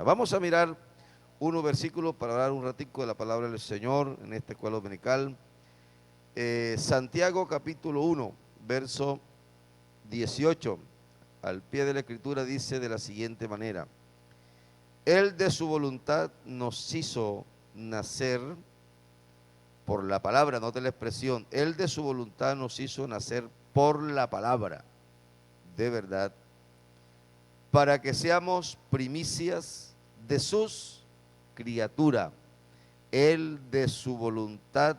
Vamos a mirar unos versículos para hablar un ratico de la palabra del Señor en esta escuela dominical. Santiago capítulo 1, verso 18, al pie de la escritura dice de la siguiente manera: Él de su voluntad nos hizo nacer por la palabra, note la expresión, Él de su voluntad nos hizo nacer por la palabra de verdad, para que seamos primicias de sus criaturas. Él de su voluntad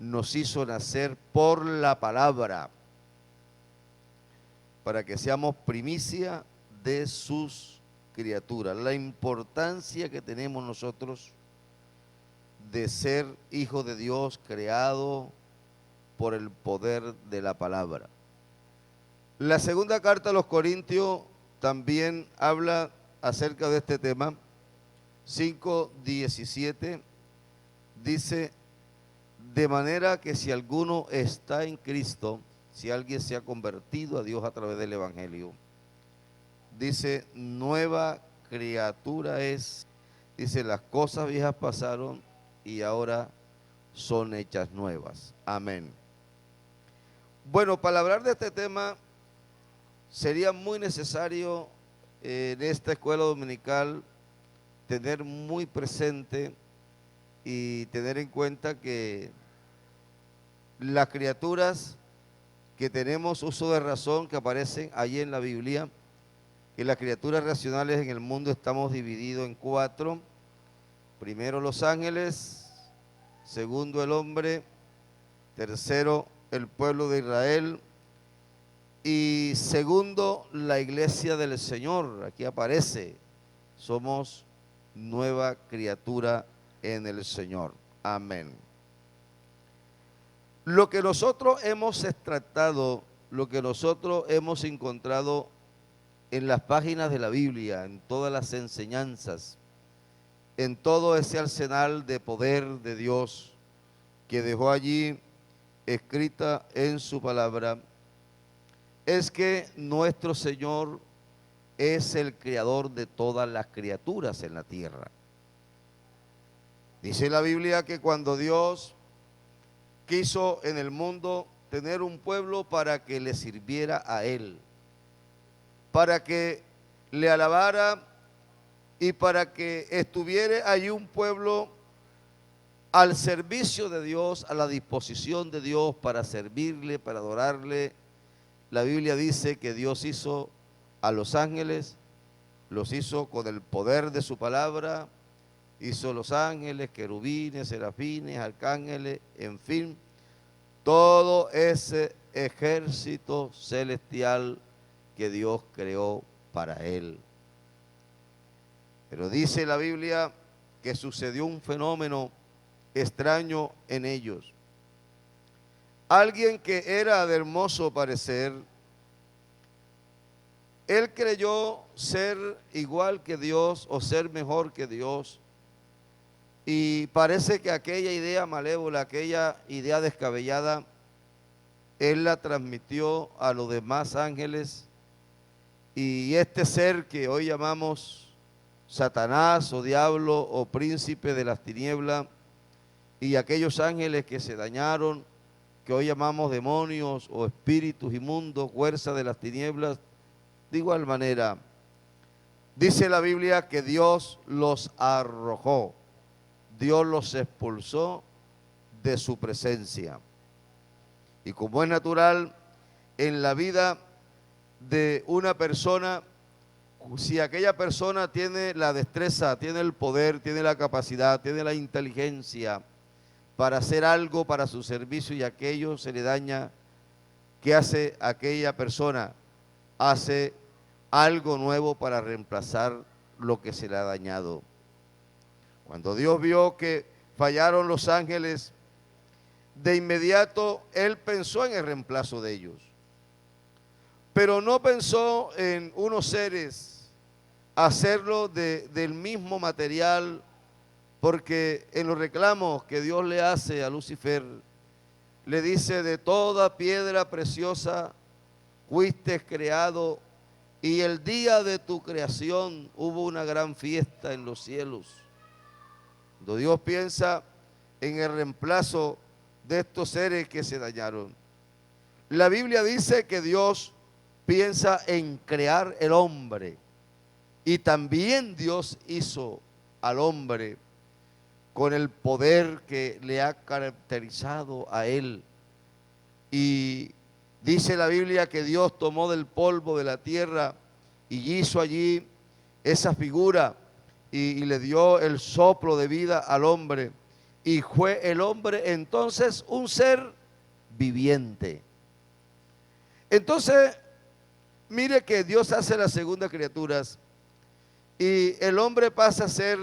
nos hizo nacer por la palabra, para que seamos primicia de sus criaturas. La importancia que tenemos nosotros de ser hijos de Dios, creado por el poder de la palabra. La segunda carta a los Corintios también habla acerca de este tema. 5:17 dice: de manera que si alguno está en Cristo, si alguien se ha convertido a Dios a través del Evangelio, dice, nueva criatura es. Dice, las cosas viejas pasaron y ahora son hechas nuevas. Amén. Bueno, para hablar de este tema sería muy necesario en esta escuela dominical tener muy presente y tener en cuenta que las criaturas que tenemos uso de razón, que aparecen allí en la Biblia, que las criaturas racionales en el mundo estamos divididos en 4. Primero los ángeles, segundo el hombre, tercero el pueblo de Israel y segundo la iglesia del Señor. Aquí aparece, somos nueva criatura en el Señor. Amén. Lo que nosotros hemos extractado, lo que nosotros hemos encontrado en las páginas de la Biblia, en todas las enseñanzas, en todo ese arsenal de poder de Dios que dejó allí escrita en su palabra, es que nuestro Señor es el creador de todas las criaturas en la tierra. Dice la Biblia que cuando Dios quiso en el mundo tener un pueblo para que le sirviera a Él, para que le alabara y para que estuviera allí un pueblo al servicio de Dios, a la disposición de Dios para servirle, para adorarle. La Biblia dice que Dios hizo a los ángeles, los hizo con el poder de su palabra, hizo los ángeles, querubines, serafines, arcángeles, en fin, todo ese ejército celestial que Dios creó para Él. Pero dice la Biblia que sucedió un fenómeno extraño en ellos. Alguien que era de hermoso parecer, él creyó ser igual que Dios o ser mejor que Dios. Y parece que aquella idea malévola, aquella idea descabellada, él la transmitió a los demás ángeles. Y este ser que hoy llamamos Satanás o diablo o príncipe de las tinieblas, y aquellos ángeles que se dañaron, que hoy llamamos demonios o espíritus inmundos, fuerza de las tinieblas, de igual manera, dice la Biblia que Dios los arrojó, Dios los expulsó de su presencia. Y como es natural en la vida de una persona, si aquella persona tiene la destreza, tiene el poder, tiene la capacidad, tiene la inteligencia para hacer algo para su servicio y aquello se le daña, ¿qué hace aquella persona? Hace algo nuevo para reemplazar lo que se le ha dañado. Cuando Dios vio que fallaron los ángeles, de inmediato Él pensó en el reemplazo de ellos. Pero no pensó en unos seres hacerlo del mismo material, porque en los reclamos que Dios le hace a Lucifer, le dice: de toda piedra preciosa fuiste creado y el día de tu creación hubo una gran fiesta en los cielos. Cuando Dios piensa en el reemplazo de estos seres que se dañaron. La Biblia dice que Dios piensa en crear el hombre, y también Dios hizo al hombre con el poder que le ha caracterizado a él. Y dice la Biblia que Dios tomó del polvo de la tierra y hizo allí esa figura y le dio el soplo de vida al hombre. Y fue el hombre entonces un ser viviente. Entonces, mire que Dios hace las segundas criaturas y el hombre pasa a ser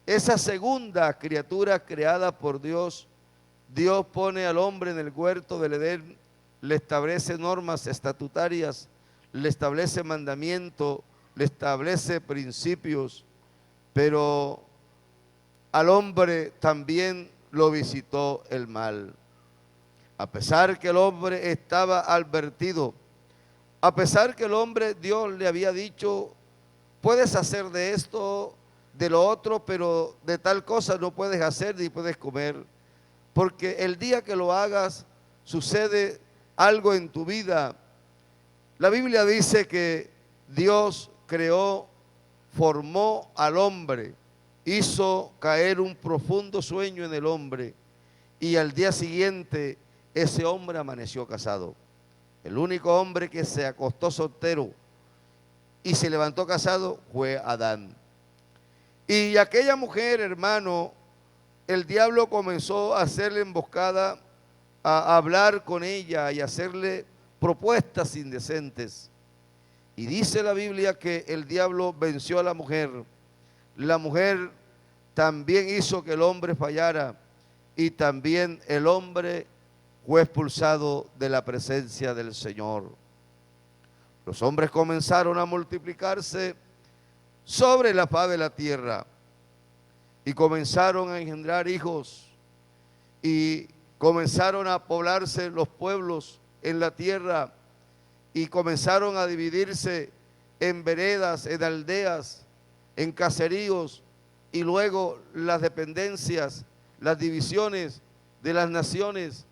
esa segunda criatura creada por Dios. Dios pone al hombre en el huerto del Edén, le establece normas estatutarias, le establece mandamientos, le establece principios, pero al hombre también lo visitó el mal. A pesar que el hombre estaba advertido, a pesar que el hombre, Dios le había dicho, puedes hacer de esto, de lo otro, pero de tal cosa no puedes hacer ni puedes comer, porque el día que lo hagas sucede algo en tu vida. La Biblia dice que Dios creó, formó al hombre, hizo caer un profundo sueño en el hombre y al día siguiente ese hombre amaneció casado. El único hombre que se acostó soltero y se levantó casado fue Adán. Y aquella mujer, hermano, el diablo comenzó a hacerle emboscada, a hablar con ella y a hacerle propuestas indecentes. Y dice la Biblia que el diablo venció a la mujer. La mujer también hizo que el hombre fallara y también el hombre fue expulsado de la presencia del Señor. Los hombres comenzaron a multiplicarse sobre la faz de la tierra y comenzaron a engendrar hijos y comenzaron a poblarse los pueblos en la tierra y comenzaron a dividirse en veredas, en aldeas, en caseríos y luego las dependencias, las divisiones de las naciones.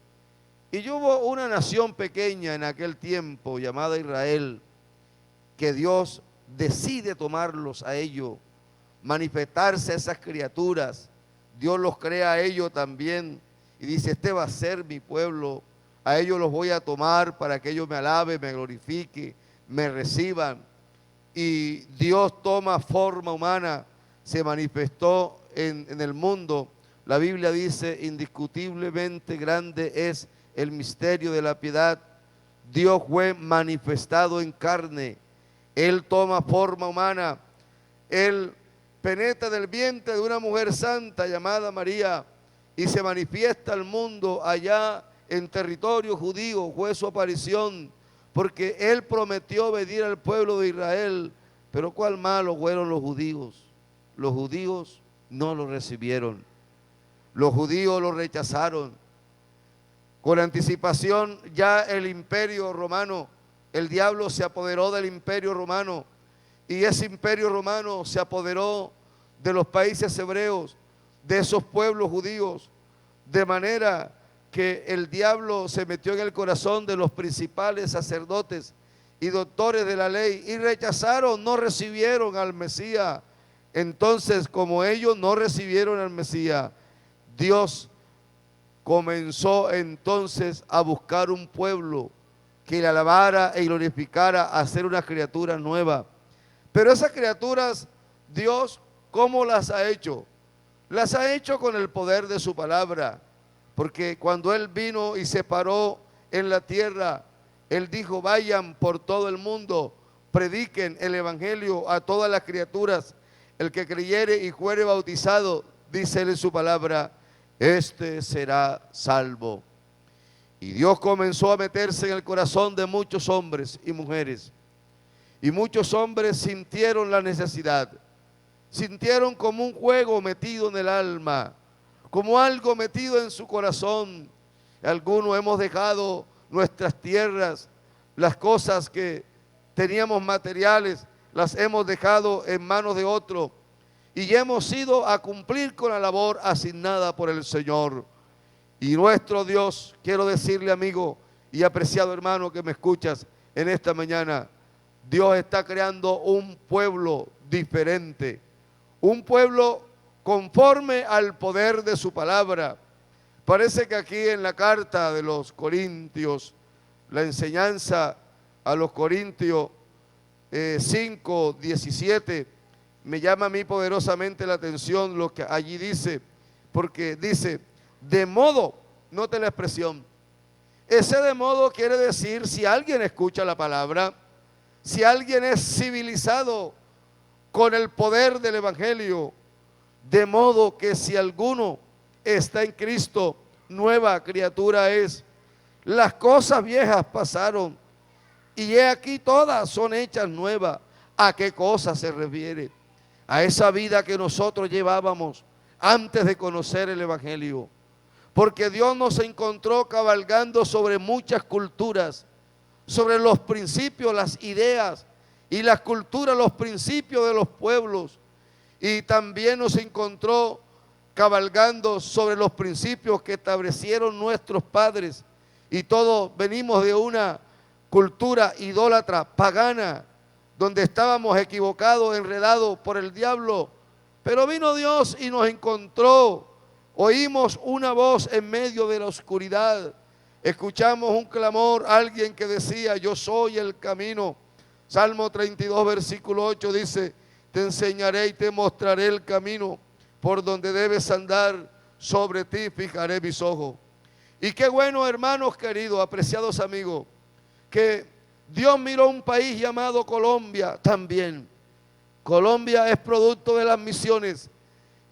Y hubo una nación pequeña en aquel tiempo llamada Israel, que Dios decide tomarlos a ellos, manifestarse a esas criaturas. Dios los crea a ellos también y dice, este va a ser mi pueblo, a ellos los voy a tomar para que ellos me alaben, me glorifiquen, me reciban. Y Dios toma forma humana, se manifestó en el mundo. La Biblia dice, indiscutiblemente grande es el misterio de la piedad. Dios fue manifestado en carne. Él toma forma humana. Él penetra del vientre de una mujer santa llamada María y se manifiesta al mundo allá en territorio judío. Fue su aparición porque Él prometió venir al pueblo de Israel. Pero cuál malo fueron los judíos. Los judíos no lo recibieron. Los judíos lo rechazaron. Con anticipación ya el imperio romano, el diablo se apoderó del imperio romano y ese imperio romano se apoderó de los países hebreos, de esos pueblos judíos, de manera que el diablo se metió en el corazón de los principales sacerdotes y doctores de la ley y rechazaron, no recibieron al Mesías. Entonces, como ellos no recibieron al Mesías, Dios comenzó entonces a buscar un pueblo que le alabara y glorificara, a ser una criatura nueva. Pero esas criaturas, Dios, ¿cómo las ha hecho? Las ha hecho con el poder de su palabra, porque cuando Él vino y se paró en la tierra, Él dijo, vayan por todo el mundo, prediquen el evangelio a todas las criaturas. El que creyere y fuere bautizado, dice Él en su palabra, este será salvo. Y Dios comenzó a meterse en el corazón de muchos hombres y mujeres. Y muchos hombres sintieron la necesidad. Sintieron como un fuego metido en el alma, como algo metido en su corazón. Algunos hemos dejado nuestras tierras, las cosas que teníamos materiales, las hemos dejado en manos de otro y hemos ido a cumplir con la labor asignada por el Señor. Y nuestro Dios, quiero decirle, amigo y apreciado hermano que me escuchas en esta mañana, Dios está creando un pueblo diferente, un pueblo conforme al poder de su palabra. Parece que aquí en la carta de los Corintios, la enseñanza a los Corintios 5, 17, me llama a mí poderosamente la atención lo que allí dice, porque dice, de modo, note la expresión, ese de modo quiere decir si alguien escucha la palabra, si alguien es civilizado con el poder del Evangelio, de modo que si alguno está en Cristo, nueva criatura es. Las cosas viejas pasaron y he aquí todas son hechas nuevas. ¿A qué cosa se refiere? A esa vida que nosotros llevábamos antes de conocer el Evangelio. Porque Dios nos encontró cabalgando sobre muchas culturas, sobre los principios, las ideas y las culturas, los principios de los pueblos. Y también nos encontró cabalgando sobre los principios que establecieron nuestros padres. Y todos venimos de una cultura idólatra, pagana, donde estábamos equivocados, enredados por el diablo. Pero vino Dios y nos encontró. Oímos una voz en medio de la oscuridad. Escuchamos un clamor, alguien que decía, yo soy el camino. Salmo 32, versículo 8 dice, te enseñaré y te mostraré el camino por donde debes andar, sobre ti fijaré mis ojos. Y qué bueno, hermanos queridos, apreciados amigos, que Dios miró un país llamado Colombia también. Colombia es producto de las misiones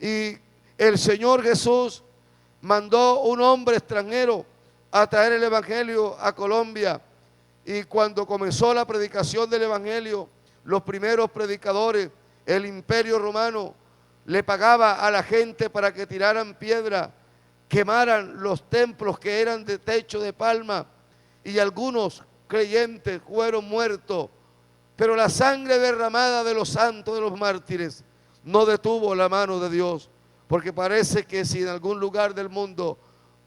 y el Señor Jesús mandó un hombre extranjero a traer el Evangelio a Colombia. Y cuando comenzó la predicación del Evangelio, los primeros predicadores, el Imperio Romano le pagaba a la gente para que tiraran piedra, quemaran los templos que eran de techo de palma, y algunos creyentes fueron muertos. Pero la sangre derramada de los santos, de los mártires, no detuvo la mano de Dios, porque parece que si en algún lugar del mundo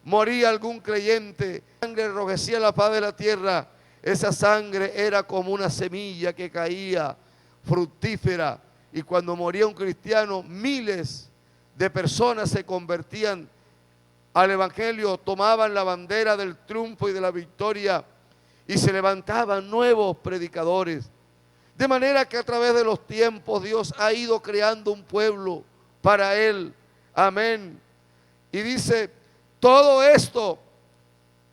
moría algún creyente, la sangre enrojecía la faz de la tierra, esa sangre era como una semilla que caía fructífera, y cuando moría un cristiano, miles de personas se convertían al Evangelio, tomaban la bandera del triunfo y de la victoria, y se levantaban nuevos predicadores. De manera que a través de los tiempos Dios ha ido creando un pueblo para Él. Amén. Y dice, todo esto,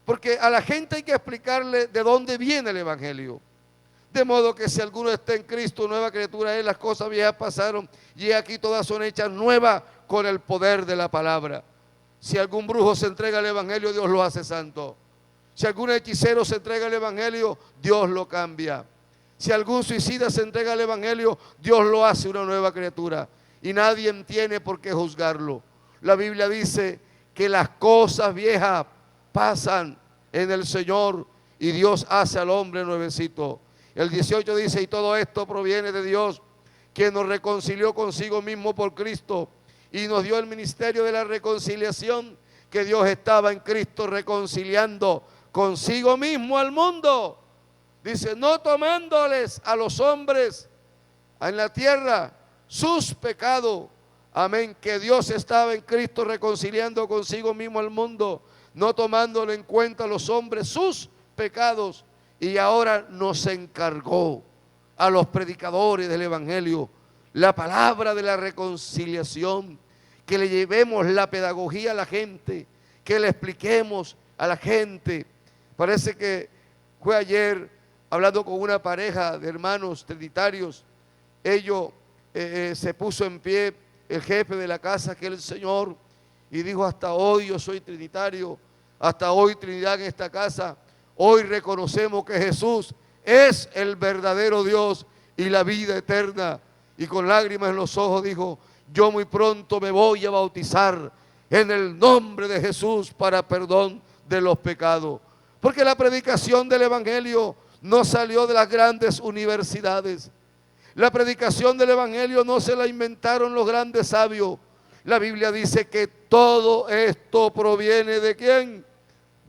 porque a la gente hay que explicarle de dónde viene el Evangelio. De modo que si alguno está en Cristo, nueva criatura es, las cosas viejas pasaron y aquí todas son hechas nuevas con el poder de la palabra. Si algún brujo se entrega al Evangelio, Dios lo hace santo. Si algún hechicero se entrega al Evangelio, Dios lo cambia. Si algún suicida se entrega al Evangelio, Dios lo hace una nueva criatura. Y nadie tiene por qué juzgarlo. La Biblia dice que las cosas viejas pasan en el Señor y Dios hace al hombre nuevecito. El 18 dice, y todo esto proviene de Dios, quien nos reconcilió consigo mismo por Cristo y nos dio el ministerio de la reconciliación, que Dios estaba en Cristo reconciliando consigo mismo al mundo. Dice, no tomándoles a los hombres en la tierra sus pecados. Amén, que Dios estaba en Cristo reconciliando consigo mismo al mundo, no tomándole en cuenta a los hombres sus pecados. Y ahora nos encargó a los predicadores del Evangelio la palabra de la reconciliación, que le llevemos la pedagogía a la gente, que le expliquemos a la gente. Parece que fue ayer hablando con una pareja de hermanos trinitarios. Ellos se puso en pie el jefe de la casa, que es el Señor, y dijo, hasta hoy yo soy trinitario, hasta hoy Trinidad en esta casa. Hoy reconocemos que Jesús es el verdadero Dios y la vida eterna. Y con lágrimas en los ojos dijo, yo muy pronto me voy a bautizar en el nombre de Jesús para perdón de los pecados. Porque la predicación del Evangelio no salió de las grandes universidades. La predicación del evangelio no se la inventaron los grandes sabios. La Biblia dice que todo esto proviene ¿de quién?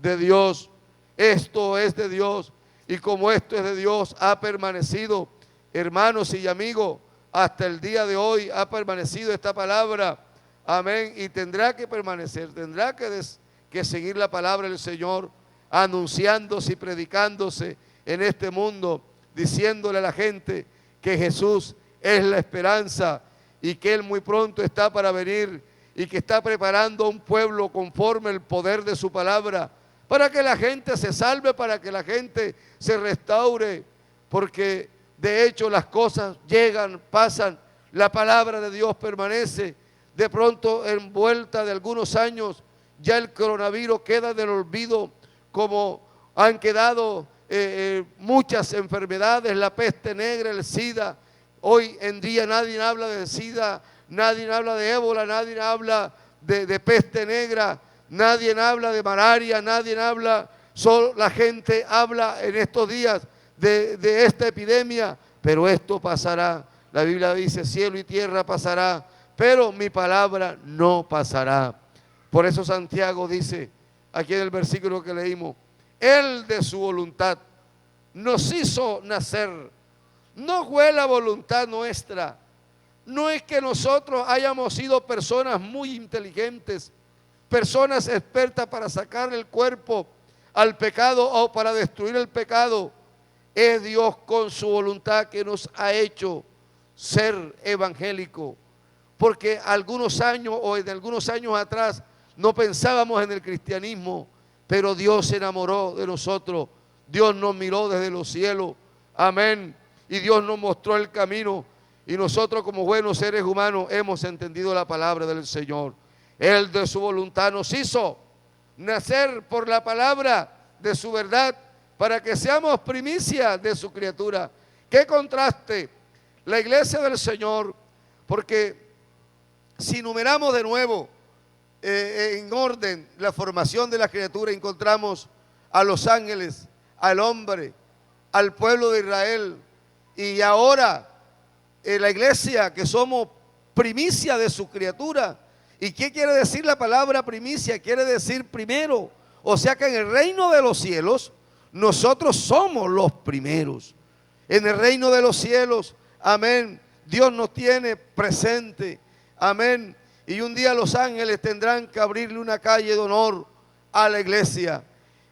De Dios. Esto es de Dios. Y como esto es de Dios, ha permanecido, hermanos y amigos, hasta el día de hoy ha permanecido esta palabra. Amén. Y tendrá que permanecer, tendrá que seguir la palabra del Señor, anunciándose y predicándose en este mundo, diciéndole a la gente que Jesús es la esperanza y que Él muy pronto está para venir y que está preparando un pueblo conforme el poder de su palabra, para que la gente se salve, para que la gente se restaure, porque de hecho las cosas llegan, pasan, la palabra de Dios permanece. De pronto, envuelta de algunos años, ya el coronavirus queda del olvido, como han quedado muchas enfermedades, la peste negra, el SIDA. Hoy en día nadie habla de SIDA, nadie habla de ébola, nadie habla de peste negra, nadie habla de malaria, nadie habla, solo la gente habla en estos días de esta epidemia, pero esto pasará. La Biblia dice, cielo y tierra pasará, pero mi palabra no pasará. Por eso Santiago dice, aquí en el versículo que leímos, Él de su voluntad nos hizo nacer. No fue la voluntad nuestra. No es que nosotros hayamos sido personas muy inteligentes, personas expertas para sacar el cuerpo al pecado o para destruir el pecado. Es Dios con su voluntad que nos ha hecho ser evangélicos. Porque algunos años o en algunos años atrás no pensábamos en el cristianismo, pero Dios se enamoró de nosotros. Dios nos miró desde los cielos. Amén. Y Dios nos mostró el camino. Y nosotros como buenos seres humanos hemos entendido la palabra del Señor. Él de su voluntad nos hizo nacer por la palabra de su verdad, para que seamos primicia de su criatura. ¡Qué contraste! La iglesia del Señor, porque si numeramos de nuevo en orden la formación de la criatura, encontramos a los ángeles, al hombre, al pueblo de Israel, y ahora la iglesia, que somos primicia de su criatura. ¿Y qué quiere decir la palabra primicia? Quiere decir primero. O sea que en el reino de los cielos nosotros somos los primeros. En el reino de los cielos, amén, Dios nos tiene presente, amén. Y un día los ángeles tendrán que abrirle una calle de honor a la iglesia.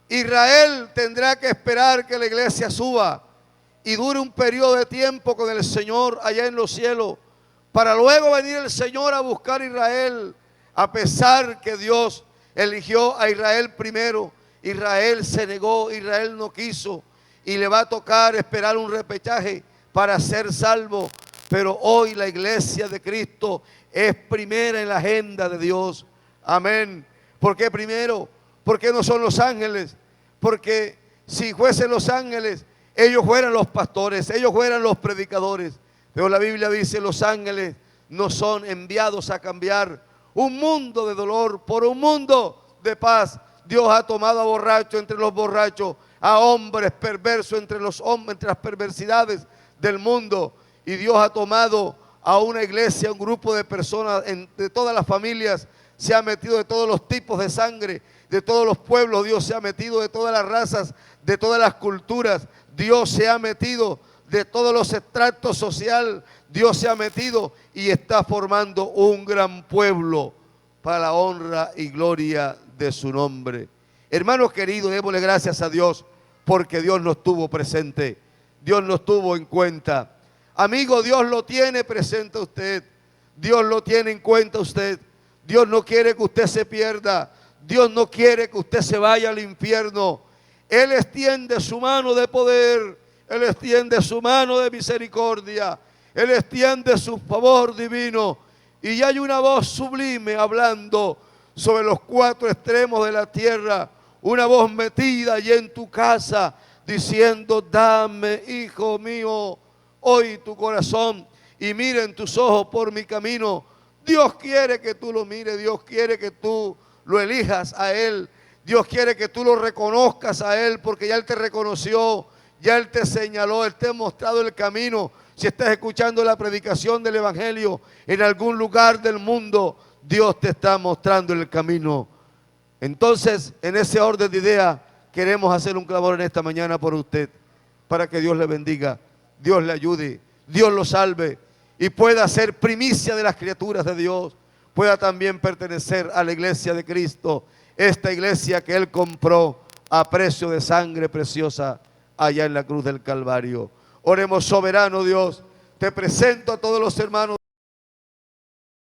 Israel tendrá que esperar que la iglesia suba y dure un periodo de tiempo con el Señor allá en los cielos, para luego venir el Señor a buscar a Israel. A pesar que Dios eligió a Israel primero, Israel se negó, Israel no quiso, y le va a tocar esperar un repechaje para ser salvo. Pero hoy la iglesia de Cristo es primera en la agenda de Dios. Amén. ¿Por qué primero? Porque no son los ángeles. Porque si fuesen los ángeles, ellos fueran los pastores, ellos fueran los predicadores. Pero la Biblia dice, los ángeles no son enviados a cambiar un mundo de dolor por un mundo de paz. Dios ha tomado a borrachos entre los borrachos, a hombres perversos entre los hombres, entre las perversidades del mundo. Y Dios ha tomado a una iglesia, un grupo de personas de todas las familias, se ha metido de todos los tipos de sangre, de todos los pueblos. Dios se ha metido de todas las razas, de todas las culturas. Dios se ha metido de todos los estratos sociales. Dios se ha metido y está formando un gran pueblo para la honra y gloria de su nombre. Hermanos queridos, démosle gracias a Dios porque Dios nos tuvo presente. Dios nos tuvo en cuenta. Amigo, Dios lo tiene presente a usted. Dios lo tiene en cuenta a usted. Dios no quiere que usted se pierda. Dios no quiere que usted se vaya al infierno. Él extiende su mano de poder. Él extiende su mano de misericordia. Él extiende su favor divino. Y hay una voz sublime hablando sobre los cuatro extremos de la tierra. Una voz metida allí en tu casa diciendo, dame, hijo mío, hoy tu corazón y miren tus ojos por mi camino. Dios quiere que tú lo mires. Dios quiere que tú lo elijas a Él. Dios quiere que tú lo reconozcas a Él, porque ya Él te reconoció, Ya Él te señaló, Él te ha mostrado el camino. Si estás escuchando la predicación del Evangelio en algún lugar del mundo, Dios te está mostrando el camino. Entonces, en ese orden de idea, queremos hacer un clamor en esta mañana por usted, para que Dios le bendiga, Dios le ayude, Dios lo salve y pueda ser primicia de las criaturas de Dios, pueda también pertenecer a la iglesia de Cristo, esta iglesia que Él compró a precio de sangre preciosa allá en la cruz del Calvario. Oremos. Soberano Dios, te presento a todos los hermanos